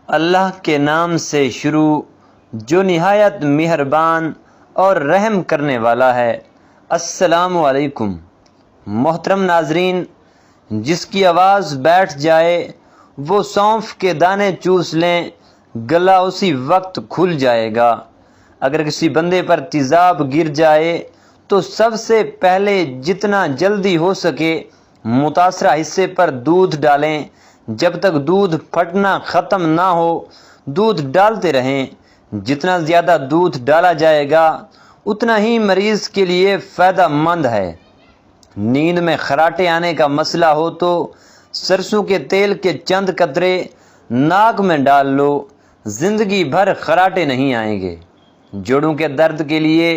اللہ کے نام سے شروع جو نہایت مہربان اور رحم کرنے والا ہے۔ السلام علیکم محترم ناظرین، جس کی آواز بیٹھ جائے وہ سونف کے دانے چوس لیں، گلا اسی وقت کھل جائے گا۔ اگر کسی بندے پر تیزاب گر جائے تو سب سے پہلے جتنا جلدی ہو سکے متاثرہ حصے پر دودھ ڈالیں۔ جب تک دودھ پھٹنا ختم نہ ہو دودھ ڈالتے رہیں۔ جتنا زیادہ دودھ ڈالا جائے گا اتنا ہی مریض کے لیے فائدہ مند ہے۔ نیند میں خراٹے آنے کا مسئلہ ہو تو سرسوں کے تیل کے چند قطرے ناک میں ڈال لو، زندگی بھر خراٹے نہیں آئیں گے۔ جوڑوں کے درد کے لیے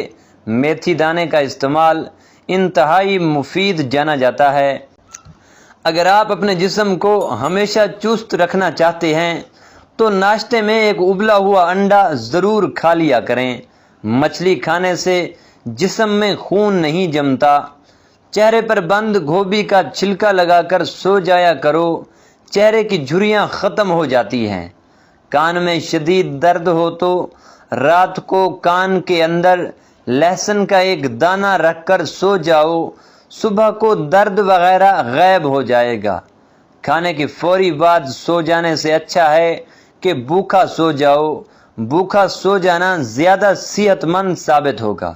میتھی دانے کا استعمال انتہائی مفید جانا جاتا ہے۔ اگر آپ اپنے جسم کو ہمیشہ چست رکھنا چاہتے ہیں تو ناشتے میں ایک ابلا ہوا انڈا ضرور کھا لیا کریں۔ مچھلی کھانے سے جسم میں خون نہیں جمتا۔ چہرے پر بند گوبھی کا چھلکا لگا کر سو جایا کرو، چہرے کی جھریاں ختم ہو جاتی ہیں۔ کان میں شدید درد ہو تو رات کو کان کے اندر لہسن کا ایک دانہ رکھ کر سو جاؤ، صبح کو درد وغیرہ غائب ہو جائے گا۔ کھانے کے فوری بعد سو جانے سے اچھا ہے کہ بھوکا سو جاؤ۔ بھوکا سو جانا زیادہ صحت مند ثابت ہوگا۔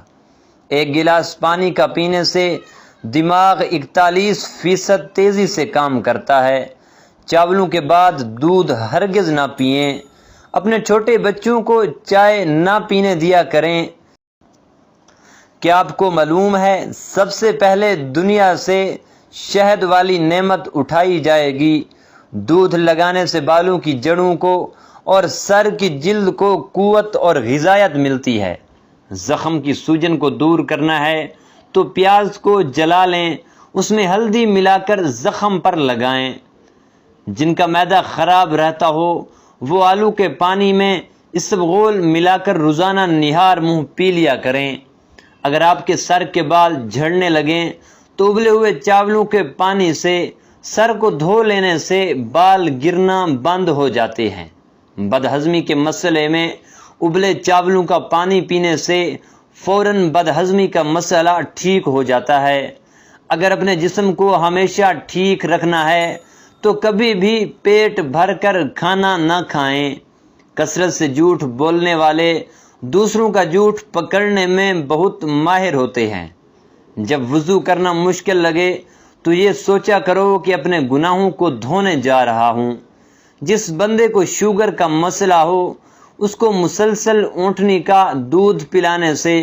ایک گلاس پانی کا پینے سے دماغ 41% تیزی سے کام کرتا ہے۔ چاولوں کے بعد دودھ ہرگز نہ پئیں۔ اپنے چھوٹے بچوں کو چائے نہ پینے دیا کریں۔ کیا آپ کو معلوم ہے سب سے پہلے دنیا سے شہد والی نعمت اٹھائی جائے گی؟ دودھ لگانے سے بالوں کی جڑوں کو اور سر کی جلد کو قوت اور غذائیت ملتی ہے۔ زخم کی سوجن کو دور کرنا ہے تو پیاز کو جلا لیں، اس میں ہلدی ملا کر زخم پر لگائیں۔ جن کا معدہ خراب رہتا ہو وہ آلو کے پانی میں اسبغول ملا کر روزانہ نہار منہ پی لیا کریں۔ اگر آپ کے سر کے بال جھڑنے لگیں تو ابلے ہوئے چاولوں کے پانی سے سر کو دھو لینے سے بال گرنا بند ہو جاتے ہیں۔ بدہضمی کے مسئلے میں ابلے چاولوں کا پانی پینے سے فوراً بدہضمی کا مسئلہ ٹھیک ہو جاتا ہے۔ اگر اپنے جسم کو ہمیشہ ٹھیک رکھنا ہے تو کبھی بھی پیٹ بھر کر کھانا نہ کھائیں۔ کثرت سے جھوٹ بولنے والے دوسروں کا جھوٹ پکڑنے میں بہت ماہر ہوتے ہیں۔ جب وضو کرنا مشکل لگے تو یہ سوچا کرو کہ اپنے گناہوں کو دھونے جا رہا ہوں۔ جس بندے کو شوگر کا مسئلہ ہو اس کو مسلسل اونٹنی کا دودھ پلانے سے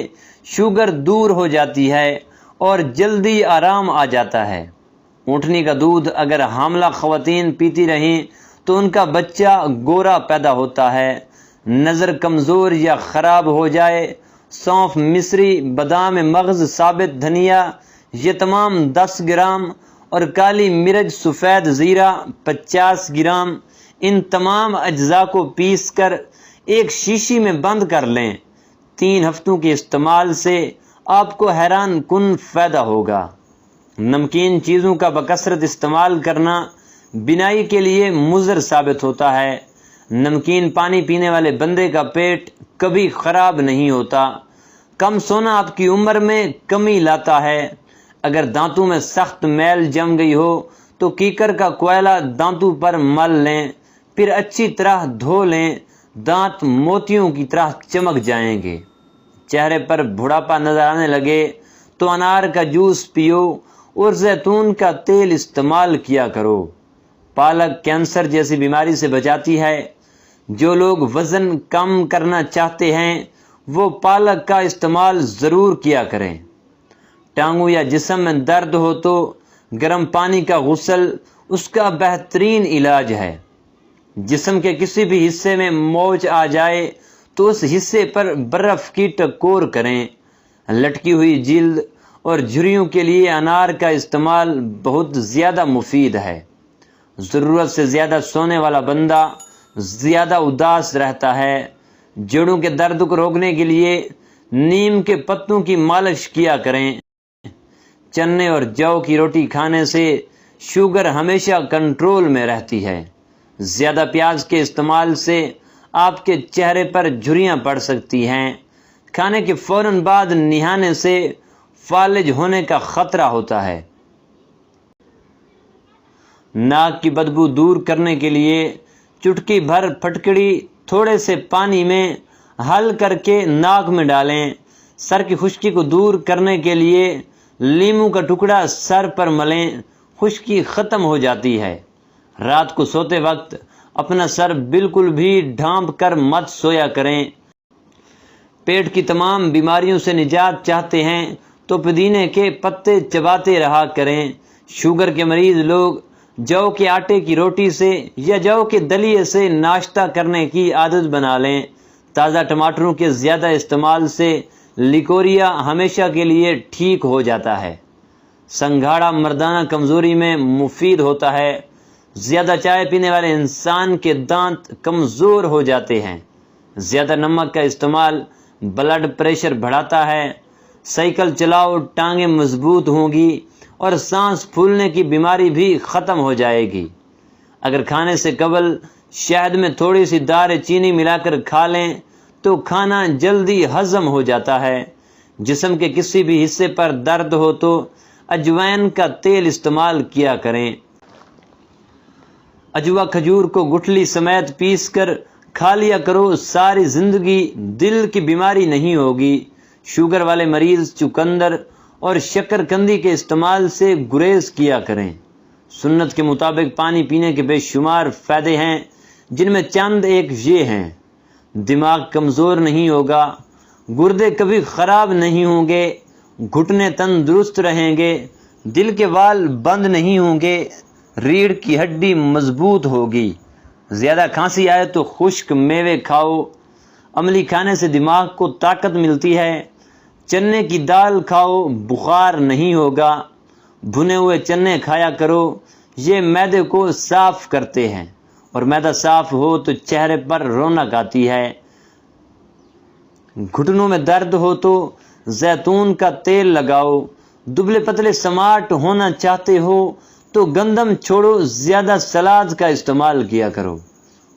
شوگر دور ہو جاتی ہے اور جلدی آرام آ جاتا ہے۔ اونٹنی کا دودھ اگر حاملہ خواتین پیتی رہیں تو ان کا بچہ گورا پیدا ہوتا ہے۔ نظر کمزور یا خراب ہو جائے، سونف، مصری، بادام مغز، ثابت دھنیا یہ تمام 10 گرام اور کالی مرچ سفید زیرہ 50 گرام، ان تمام اجزاء کو پیس کر ایک شیشی میں بند کر لیں۔ 3 ہفتوں کے استعمال سے آپ کو حیران کن فائدہ ہوگا۔ نمکین چیزوں کا بکثرت استعمال کرنا بینائی کے لیے مضر ثابت ہوتا ہے۔ نمکین پانی پینے والے بندے کا پیٹ کبھی خراب نہیں ہوتا۔ کم سونا آپ کی عمر میں کمی لاتا ہے۔ اگر دانتوں میں سخت میل جم گئی ہو تو کیکر کا کوئلہ دانتوں پر مل لیں، پھر اچھی طرح دھو لیں، دانت موتیوں کی طرح چمک جائیں گے۔ چہرے پر بڑھاپا نظر آنے لگے تو انار کا جوس پیو اور زیتون کا تیل استعمال کیا کرو۔ پالک کینسر جیسی بیماری سے بچاتی ہے۔ جو لوگ وزن کم کرنا چاہتے ہیں وہ پالک کا استعمال ضرور کیا کریں۔ ٹانگوں یا جسم میں درد ہو تو گرم پانی کا غسل اس کا بہترین علاج ہے۔ جسم کے کسی بھی حصے میں موچ آ جائے تو اس حصے پر برف کی ٹکور کریں۔ لٹکی ہوئی جلد اور جھریوں کے لیے انار کا استعمال بہت زیادہ مفید ہے۔ ضرورت سے زیادہ سونے والا بندہ زیادہ اداس رہتا ہے۔ جوڑوں کے درد کو روکنے کے لیے نیم کے پتوں کی مالش کیا کریں۔ چنے اور جو کی روٹی کھانے سے شوگر ہمیشہ کنٹرول میں رہتی ہے۔ زیادہ پیاز کے استعمال سے آپ کے چہرے پر جھریاں پڑ سکتی ہیں۔ کھانے کے فوراً بعد نہانے سے فالج ہونے کا خطرہ ہوتا ہے۔ ناک کی بدبو دور کرنے کے لیے چٹکی بھر پھٹکڑی تھوڑے سے پانی میں حل کر کے ناک میں ڈالیں۔ سر کی خشکی کو دور کرنے کے لیے لیموں کا ٹکڑا سر پر ملیں، خشکی ختم ہو جاتی ہے۔ رات کو سوتے وقت اپنا سر بالکل بھی ڈھانپ کر مت سویا کریں۔ پیٹ کی تمام بیماریوں سے نجات چاہتے ہیں تو پودینے کے پتے چباتے رہا کریں۔ شوگر کے مریض لوگ جو کے آٹے کی روٹی سے یا جو کے دلیے سے ناشتہ کرنے کی عادت بنا لیں۔ تازہ ٹماٹروں کے زیادہ استعمال سے لیکوریا ہمیشہ کے لیے ٹھیک ہو جاتا ہے۔ سنگھاڑا مردانہ کمزوری میں مفید ہوتا ہے۔ زیادہ چائے پینے والے انسان کے دانت کمزور ہو جاتے ہیں۔ زیادہ نمک کا استعمال بلڈ پریشر بڑھاتا ہے۔ سائیکل چلاؤ، ٹانگیں مضبوط ہوں گی اور سانس پھولنے کی بیماری بھی ختم ہو جائے گی۔ اگر کھانے سے قبل شہد میں تھوڑی سی دار چینی ملا کر کھا لیں تو کھانا جلدی ہضم ہو جاتا ہے۔ جسم کے کسی بھی حصے پر درد ہو تو اجوائن کا تیل استعمال کیا کریں۔ اجوا کھجور کو گٹھلی سمیت پیس کر کھا لیا کرو، ساری زندگی دل کی بیماری نہیں ہوگی۔ شوگر والے مریض چقندر اور شکر قندی کے استعمال سے گریز کیا کریں۔ سنت کے مطابق پانی پینے کے بے شمار فائدے ہیں، جن میں چند ایک یہ ہیں: دماغ کمزور نہیں ہوگا، گردے کبھی خراب نہیں ہوں گے، گھٹنے تندرست رہیں گے، دل کے وال بند نہیں ہوں گے، ریڑھ کی ہڈی مضبوط ہوگی۔ زیادہ کھانسی آئے تو خشک میوے کھاؤ، عملی کھانے سے دماغ کو طاقت ملتی ہے۔ چنے کی دال کھاؤ، بخار نہیں ہوگا۔ بھنے ہوئے چنے کھایا کرو، یہ معدے کو صاف کرتے ہیں، اور معدہ صاف ہو تو چہرے پر رونق آتی ہے۔ گھٹنوں میں درد ہو تو زیتون کا تیل لگاؤ۔ دبلے پتلے سمارٹ ہونا چاہتے ہو تو گندم چھوڑو، زیادہ سلاد کا استعمال کیا کرو۔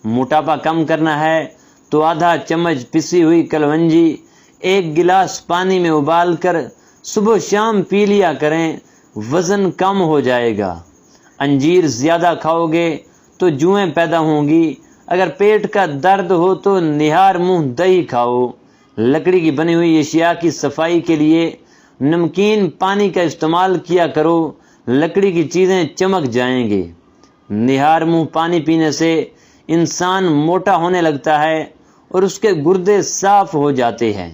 موٹاپا کم کرنا ہے تو آدھا چمچ پسی ہوئی کلونجی 1 گلاس پانی میں ابال کر صبح شام پی لیا کریں، وزن کم ہو جائے گا۔ انجیر زیادہ کھاؤ گے تو جوئیں پیدا ہوں گی۔ اگر پیٹ کا درد ہو تو نہار منہ دہی کھاؤ۔ لکڑی کی بنی ہوئی اشیاء کی صفائی کے لیے نمکین پانی کا استعمال کیا کرو، لکڑی کی چیزیں چمک جائیں گے۔ نہار منہ پانی پینے سے انسان موٹا ہونے لگتا ہے اور اس کے گردے صاف ہو جاتے ہیں۔